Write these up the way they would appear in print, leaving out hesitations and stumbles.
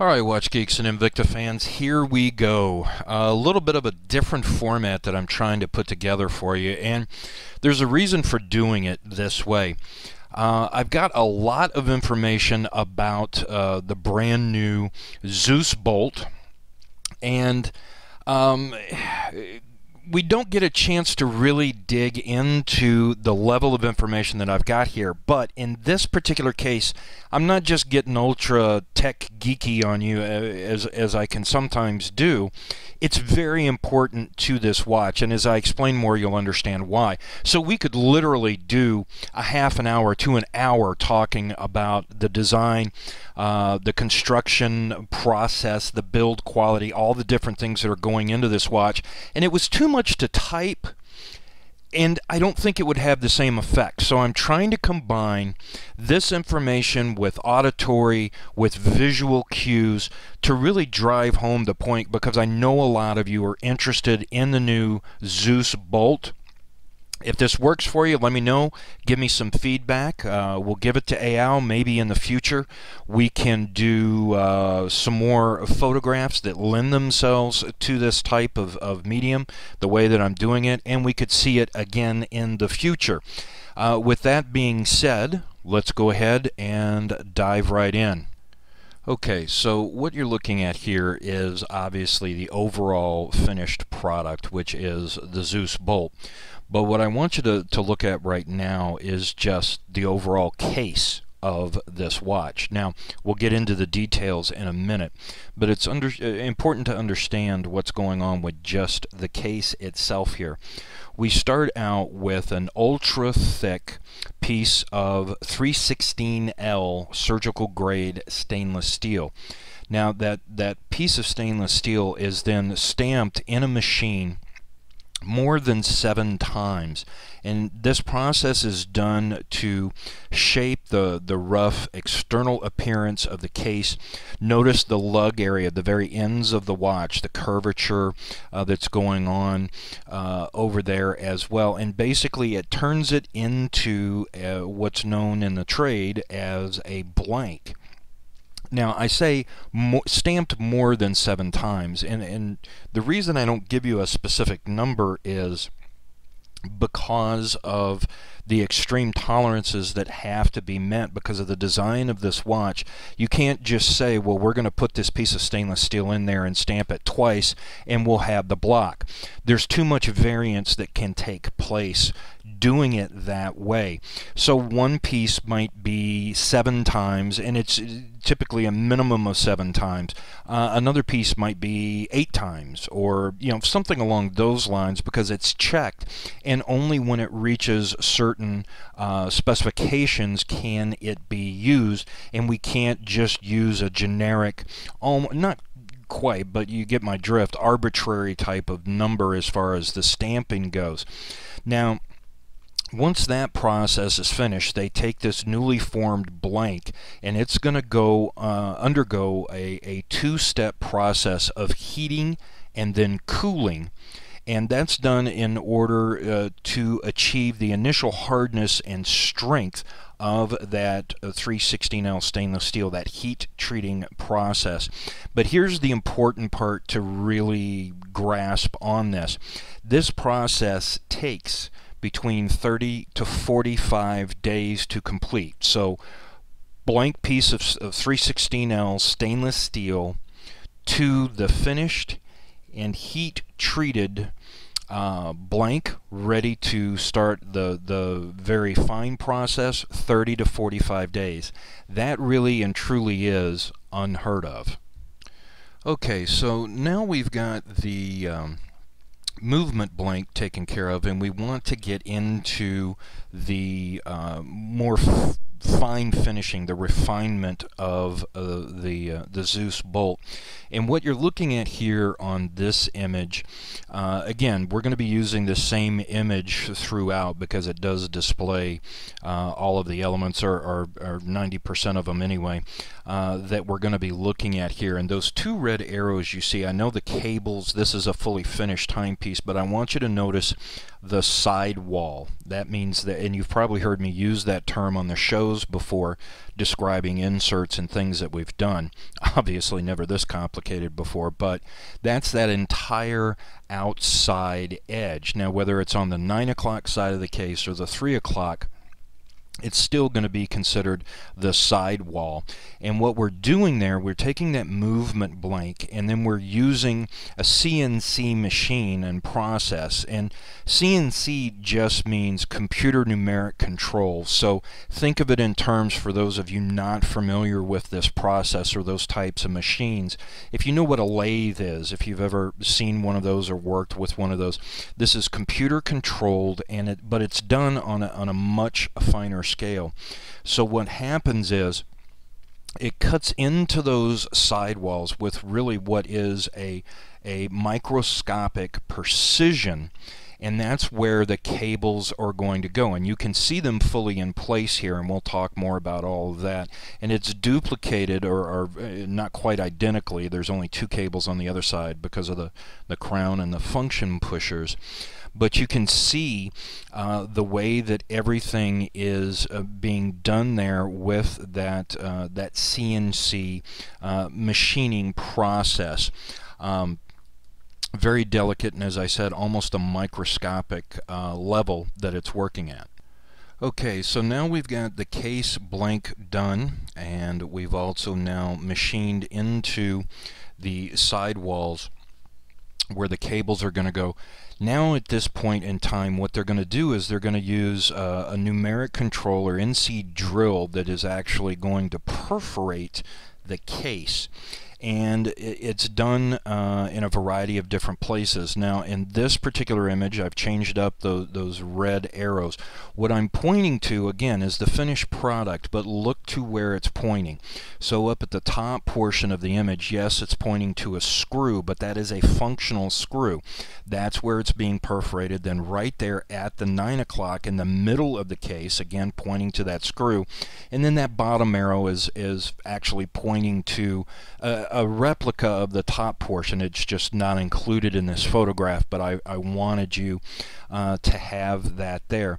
Alright, Watch Geeks and Invicta fans, here we go. A little bit of a different format that I'm trying to put together for you, and there's a reason for doing it this way. I've got a lot of information about the brand new Zeus Bolt, and we don't get a chance to really dig into the level of information that I've got here, but in this particular case, I'm not just getting ultra tech geeky on you as I can sometimes do. It's very important to this watch, and as I explain more, you'll understand why. So we could literally do a half an hour to an hour talking about the design, the construction process, the build quality, all the different things that are going into this watch, and it was too much to type, and I don't think it would have the same effect. So I'm trying to combine this information with auditory, with visual cues to really drive home the point, because I know a lot of you are interested in the new Zeus Bolt. If this works for you, let me know. Give me some feedback. We'll give it to AL. Maybe in the future we can do some more photographs that lend themselves to this type of medium, the way that I'm doing it, and we could see it again in the future. With that being said, let's go ahead and dive right in. Okay, so what you're looking at here is obviously the overall finished product, which is the Zeus Bolt. But what I want you to look at right now is just the overall case of this watch. Now, we'll get into the details in a minute, but it's important to understand what's going on with just the case itself here. We start out with an ultra thick piece of 316L surgical grade stainless steel. Now that piece of stainless steel is then stamped in a machine more than 7 times, and this process is done to shape the rough external appearance of the case. Notice the lug area, the very ends of the watch, the curvature that's going on over there as well, and basically it turns it into what's known in the trade as a blank. Now, I say stamped more than 7 times, and the reason I don't give you a specific number is because of the extreme tolerances that have to be met because of the design of this watch. You can't just say, well, we're going to put this piece of stainless steel in there and stamp it twice and we'll have the block. There's too much variance that can take place doing it that way. So one piece might be 7 times, and it's typically a minimum of 7 times. Another piece might be 8 times, or something along those lines, because it's checked, and only when it reaches certain specifications can it be used, and we can't just use a generic, not quite, but you get my drift, arbitrary type of number as far as the stamping goes. Now, once that process is finished, they take this newly formed blank, and it's going to go undergo a 2-step process of heating and then cooling, and that's done in order to achieve the initial hardness and strength of that 316L stainless steel, that heat treating process. But here's the important part to really grasp on this. This process takes between 30 to 45 days to complete. So blank piece of 316L stainless steel to the finished and heat treated blank, ready to start the very fine process, 30 to 45 days. That really and truly is unheard of. Okay, so now we've got the movement blank taken care of, and we want to get into the more fine finishing, the refinement of the Zeus Bolt. And what you're looking at here on this image, again, we're going to be using the same image throughout because it does display all of the elements, or 90% of them anyway, that we're going to be looking at here. And those 2 red arrows you see, I know the cables, this is a fully finished timepiece, but I want you to notice the sidewall. That means that, and you've probably heard me use that term on the shows before describing inserts and things that we've done. obviously never this complicated before, but that's that entire outside edge. Now, whether it's on the 9 o'clock side of the case or the 3 o'clock, it's still going to be considered the sidewall. And what we're doing there, we're taking that movement blank and then we're using a CNC machine and process. And CNC just means computer numeric control. So think of it in terms, for those of you not familiar with this process or those types of machines, if you know what a lathe is, if you've ever seen one of those or worked with one of those, this is computer controlled, and but it's done on a much finer scale. So what happens is it cuts into those sidewalls with really what is a microscopic precision, and that's where the cables are going to go. And you can see them fully in place here, and we'll talk more about all of that. And it's duplicated, or not quite identically. There's only 2 cables on the other side because of the crown and the function pushers. But you can see the way that everything is being done there with that CNC machining process. Very delicate, and as I said, almost a microscopic level that it's working at. Okay, so now we've got the case blank done, and we've also now machined into the sidewalls where the cables are going to go. Now at this point in time, what they're going to do is they're going to use a numeric controller NC drill that is actually going to perforate the case. And it's done in a variety of different places. Now in this particular image, I've changed up those red arrows. What I'm pointing to, again, is the finished product, but look to where it's pointing. So up at the top portion of the image, yes, it's pointing to a screw, but that is a functional screw. That's where it's being perforated. Then right there at the 9 o'clock in the middle of the case, again pointing to that screw. And then that bottom arrow is actually pointing to a replica of the top portion. It's just not included in this photograph, but I wanted you to have that there.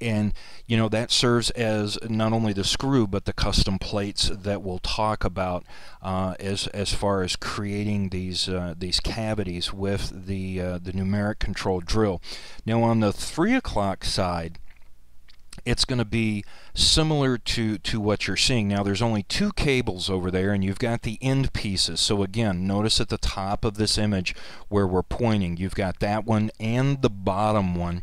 And you know, that serves as not only the screw but the custom plates that we'll talk about as far as creating these cavities with the numeric control drill. Now on the 3 o'clock side, it's going to be similar to what you're seeing. Now there's only 2 cables over there, and you've got the end pieces. So again, notice at the top of this image where we're pointing, you've got that one and the bottom one.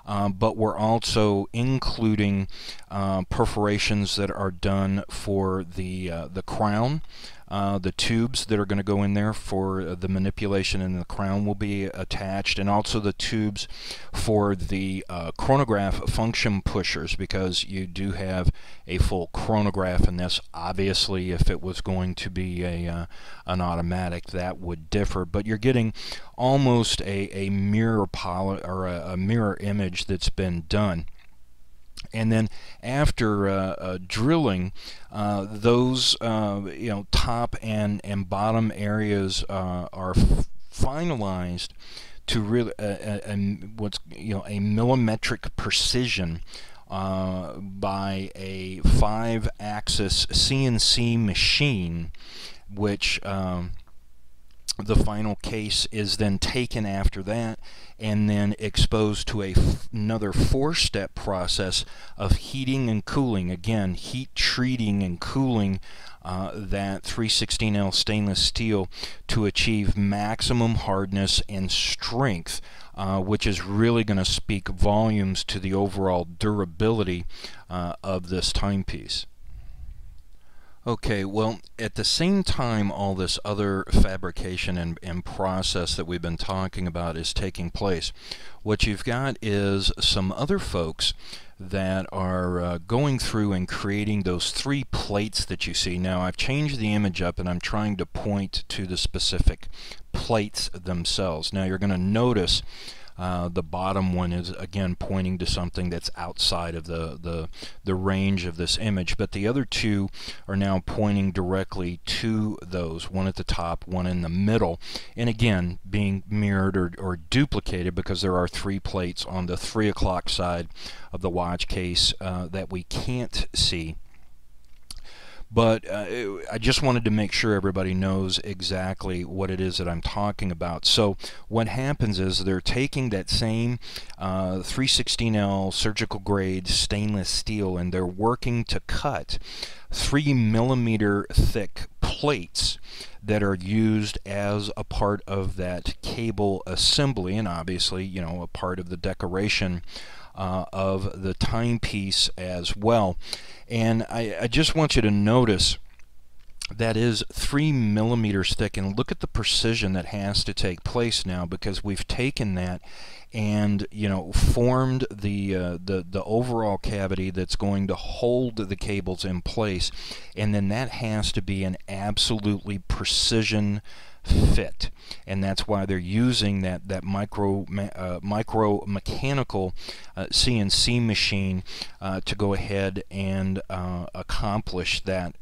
But we're also including perforations that are done for the crown. The tubes that are going to go in there for the manipulation in the crown will be attached, and also the tubes for the chronograph function pushers, because you do have a full chronograph in this. Obviously, if it was going to be an automatic, that would differ, but you're getting almost a mirror or a mirror image that's been done. And then after drilling, those top and bottom areas are finalized to really what's a millimetric precision by a 5-axis CNC machine, which the final case is then taken after that and then exposed to another 4-step process of heating and cooling. Again, heat treating and cooling that 316L stainless steel to achieve maximum hardness and strength, which is really going to speak volumes to the overall durability of this timepiece. Okay, well, at the same time all this other fabrication and process that we've been talking about is taking place, what you've got is some other folks that are going through and creating those 3 plates that you see. Now, I've changed the image up and I'm trying to point to the specific plates themselves. Now, you're going to notice the bottom one is again pointing to something that's outside of the range of this image, but the other 2 are now pointing directly to those, one at the top, one in the middle, and again being mirrored or duplicated because there are 3 plates on the 3 o'clock side of the watch case that we can't see. But I just wanted to make sure everybody knows exactly what it is that I'm talking about. So what happens is they're taking that same 316L surgical grade stainless steel, and they're working to cut 3mm thick plates that are used as a part of that cable assembly, and obviously, you know, a part of the decoration of the timepiece as well. And I just want you to notice that is 3mm thick, and look at the precision that has to take place now, because we've taken that and, you know, formed the overall cavity that's going to hold the cables in place, and then that has to be an absolutely precision fit, and that's why they're using that micro mechanical CNC machine to go ahead and accomplish that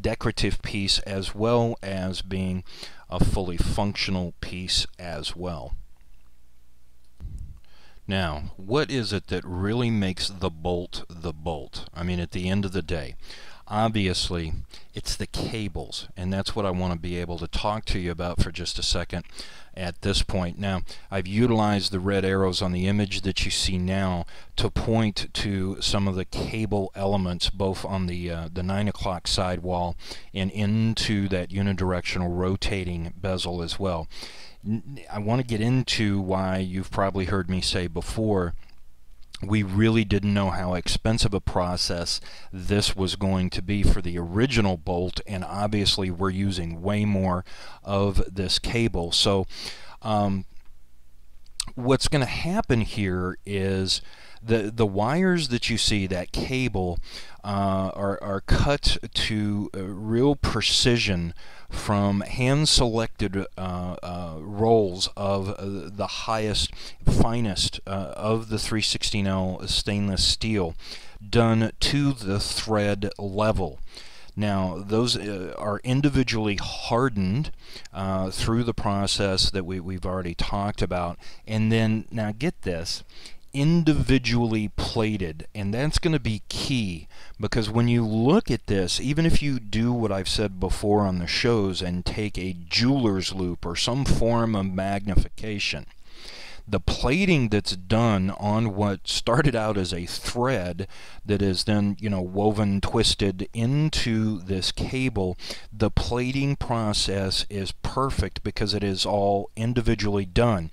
decorative piece, as well as being a fully functional piece as well. Now, what is it that really makes the bolt the bolt? I mean, at the end of the day, obviously, it's the cables, and that's what I want to be able to talk to you about for just a second at this point. Now, I've utilized the red arrows on the image that you see now to point to some of the cable elements, both on the 9 o'clock sidewall and into that unidirectional rotating bezel as well. I want to get into why you've probably heard me say before, we really didn't know how expensive a process this was going to be for the original bolt, and obviously we're using way more of this cable. So what's going to happen here is the wires that you see, that cable, are cut to real precision from hand-selected rolls of the highest, finest of the 316L stainless steel, done to the thread level. Now, those are individually hardened through the process that we've already talked about, and then, now get this, individually plated, and that's going to be key, because when you look at this, even if you do what I've said before on the shows and take a jeweler's loupe or some form of magnification, the plating that's done on what started out as a thread that is then, you know, woven, twisted into this cable, the plating process is perfect because it is all individually done.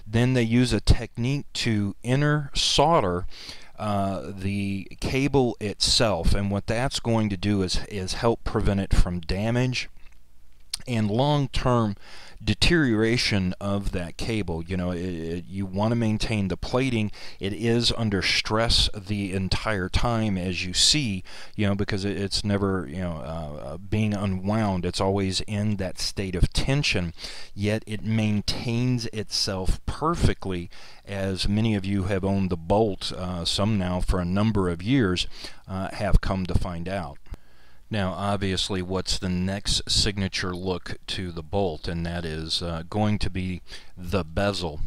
Then they use a technique to inner solder the cable itself, and what that's going to do is help prevent it from damage and long-term deterioration of that cable. You know, you want to maintain the plating. It is under stress the entire time, as you see, you know, because it's never, you know, being unwound. It's always in that state of tension, yet it maintains itself perfectly, as many of you have owned the Bolt, some now for a number of years, have come to find out. Now, obviously, what's the next signature look to the Bolt? And that is going to be the bezel.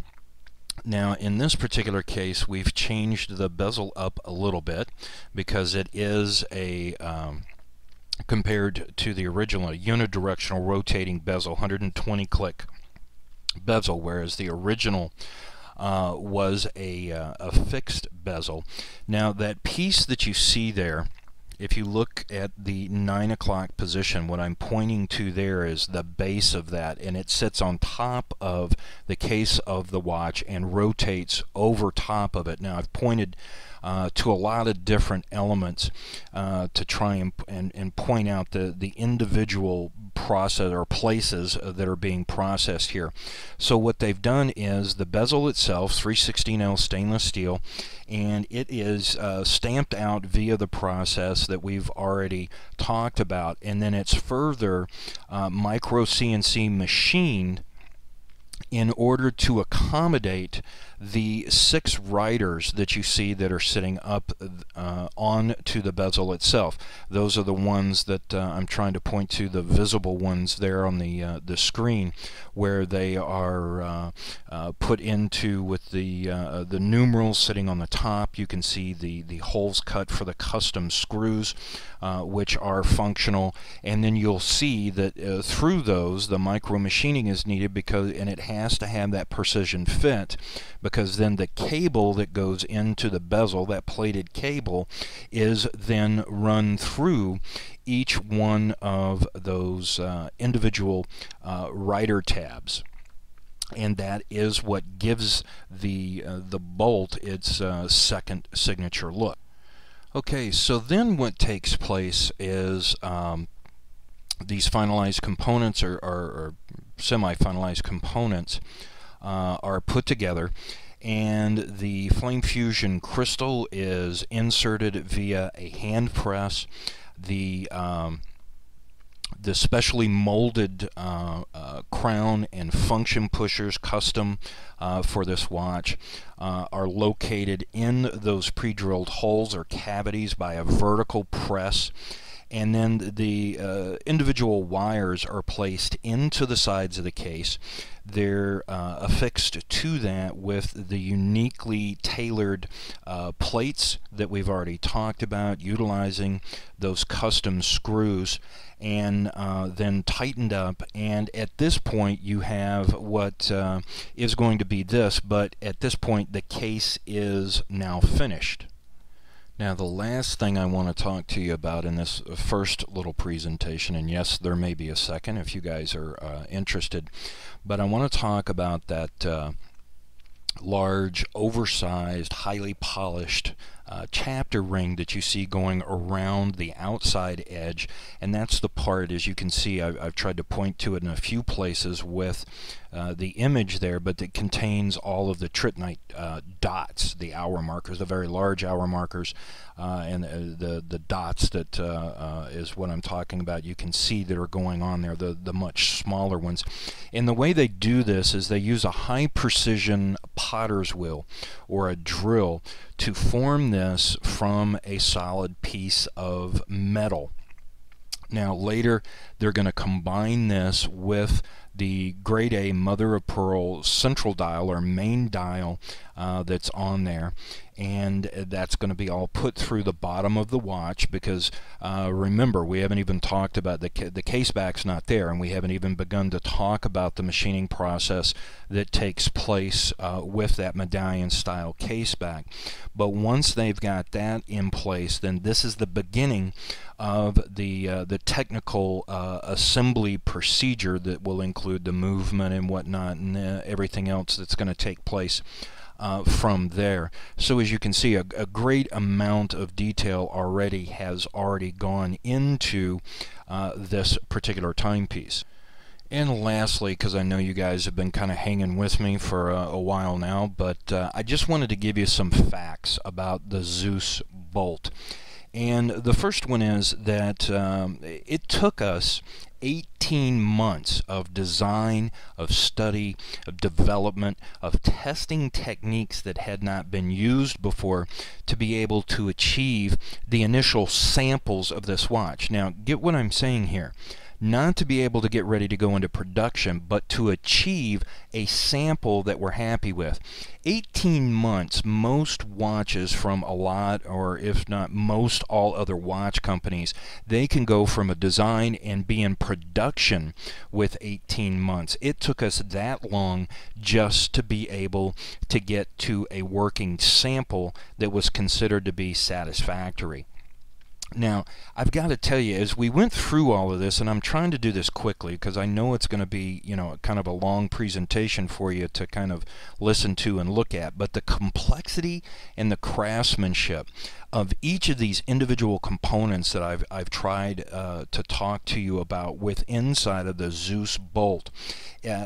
Now, in this particular case, we've changed the bezel up a little bit because it is a compared to the original, a unidirectional rotating bezel, 120 click bezel, whereas the original was a fixed bezel. Now, that piece that you see there, if you look at the 9 o'clock position, what I'm pointing to there is the base of that, and it sits on top of the case of the watch and rotates over top of it. Now, I've pointed to a lot of different elements to try and point out the individual process or places that are being processed here. So what they've done is the bezel itself, 316L stainless steel, and it is stamped out via the process that we've already talked about, and then it's further micro CNC machined in order to accommodate the 6 riders that you see that are sitting up onto the bezel itself. Those are the ones that I'm trying to point to, the visible ones there on the screen, where they are put into with the numerals sitting on the top. You can see the holes cut for the custom screws, which are functional, and then you'll see that through those the micro machining is needed, because it has to have that precision fit, because then the cable that goes into the bezel, that plated cable, is then run through each one of those individual rider tabs. And that is what gives the bolt its second signature look. Okay, so then what takes place is these finalized components or semi-finalized components are put together, and the flame fusion crystal is inserted via a hand press. The specially molded crown and function pushers, custom for this watch, are located in those pre-drilled holes or cavities by a vertical press, and then the individual wires are placed into the sides of the case. They're affixed to that with the uniquely tailored plates that we've already talked about, utilizing those custom screws, and then tightened up. And at this point you have what is going to be this, but at this point the case is now finished. Now, the last thing I want to talk to you about in this first little presentation, and yes, there may be a second if you guys are interested, but I want to talk about that large, oversized, highly polished chapter ring that you see going around the outside edge, and that's the part, as you can see, I've tried to point to it in a few places with the image there, but it contains all of the trittonite dots, the hour markers, the very large hour markers, and the dots that is what I'm talking about. You can see that are going on there, the much smaller ones. And the way they do this is they use a high precision potter's wheel or a drill to form this from a solid piece of metal. Now later they're going to combine this with the grade A mother of pearl central dial or main dial that's on there, and that's going to be all put through the bottom of the watch, because remember, we haven't even talked about the case back's not there, and we haven't even begun to talk about the machining process that takes place with that medallion style case back. But once they've got that in place, then this is the beginning of the technical assembly procedure that will include the movement and whatnot, and everything else that's going to take place from there. So as you can see, a great amount of detail has already gone into this particular timepiece. And lastly, because I know you guys have been kind of hanging with me for a while now, but I just wanted to give you some facts about the Zeus Bolt. And the first one is that it took us 18 months of design, of study, of development, of testing techniques that had not been used before to be able to achieve the initial samples of this watch. Now, get what I'm saying here. Not to be able to get ready to go into production, but to achieve a sample that we're happy with. 18 months, most watches from a lot, or if not most all other watch companies, they can go from a design and be in production with 18 months. It took us that long just to be able to get to a working sample that was considered to be satisfactory. Now, I've got to tell you, as we went through all of this, and I'm trying to do this quickly because I know it's going to be, you know, kind of a long presentation for you to kind of listen to and look at, but the complexity and the craftsmanship of each of these individual components that I've tried to talk to you about with inside of the Zeus Bolt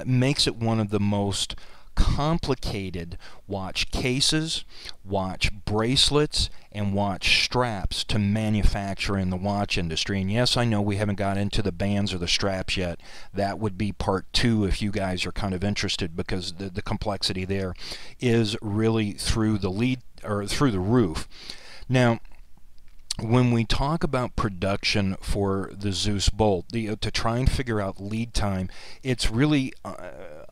makes it one of the most complicated watch cases, watch bracelets, and watch straps to manufacture in the watch industry. And yes, I know we haven't got into the bands or the straps yet. That would be part 2 if you guys are kind of interested, because the complexity there is really through the roof. Now, when we talk about production for the Zeus Bolt, to try and figure out lead time, it's really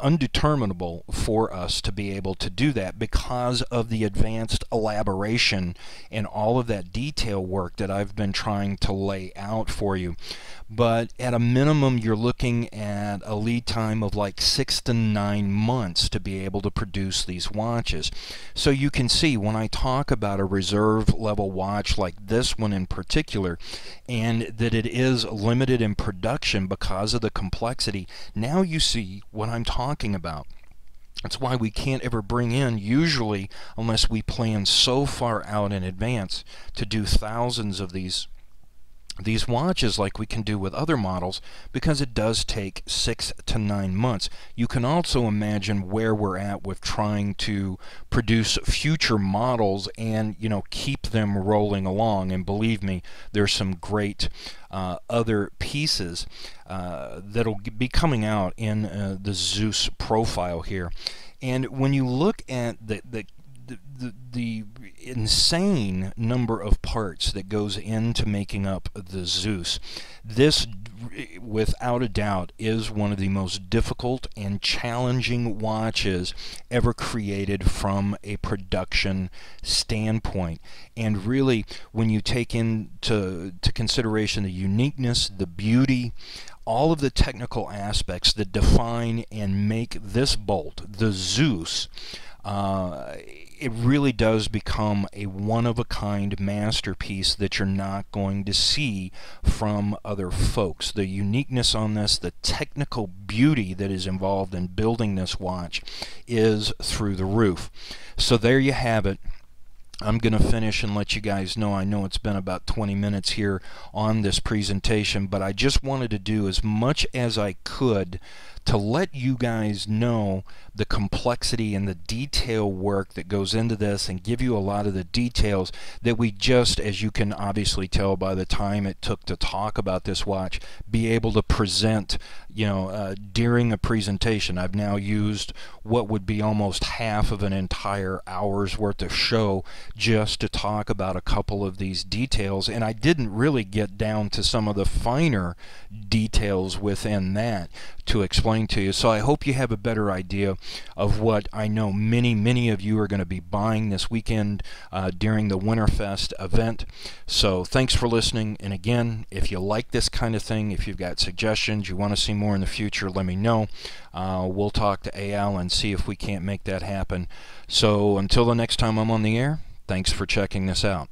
undeterminable for us to be able to do that because of the advanced elaboration and all of that detail work that I've been trying to lay out for you. But at a minimum, you're looking at a lead time of like 6 to 9 months to be able to produce these watches. So you can see when I talk about a reserve level watch like this one in particular, and that it is limited in production because of the complexity, now you see what I'm talking about. That's why we can't ever bring in, usually, unless we plan so far out in advance, to do thousands of these watches like we can do with other models, because it does take 6 to 9 months. You can also imagine where we're at with trying to produce future models and, you know, keep them rolling along. And believe me, there's some great other pieces that'll be coming out in the Zeus profile here. And when you look at the insane number of parts that goes into making up the Zeus, this without a doubt is one of the most difficult and challenging watches ever created from a production standpoint. And really, when you take into consideration the uniqueness, the beauty, all of the technical aspects that define and make this bolt, the Zeus, it really does become a one-of-a-kind masterpiece that you're not going to see from other folks. The uniqueness on this, the technical beauty that is involved in building this watch is through the roof. So there you have it. I'm going to finish and let you guys know. I know it's been about 20 minutes here on this presentation, but I just wanted to do as much as I could to let you guys know the complexity and the detail work that goes into this, and give you a lot of the details that we just, as you can obviously tell by the time it took to talk about this watch, be able to present, you know, during a presentation. I've now used what would be almost half of an entire hour's worth of show just to talk about a couple of these details, and I didn't really get down to some of the finer details within that to explain to you. So I hope you have a better idea of what I know many of you are going to be buying this weekend during the Winterfest event. So thanks for listening, and again, if you like this kind of thing, if you've got suggestions, you want to see more in the future, let me know. We'll talk to Al and see if we can't make that happen. So until the next time I'm on the air, thanks for checking this out.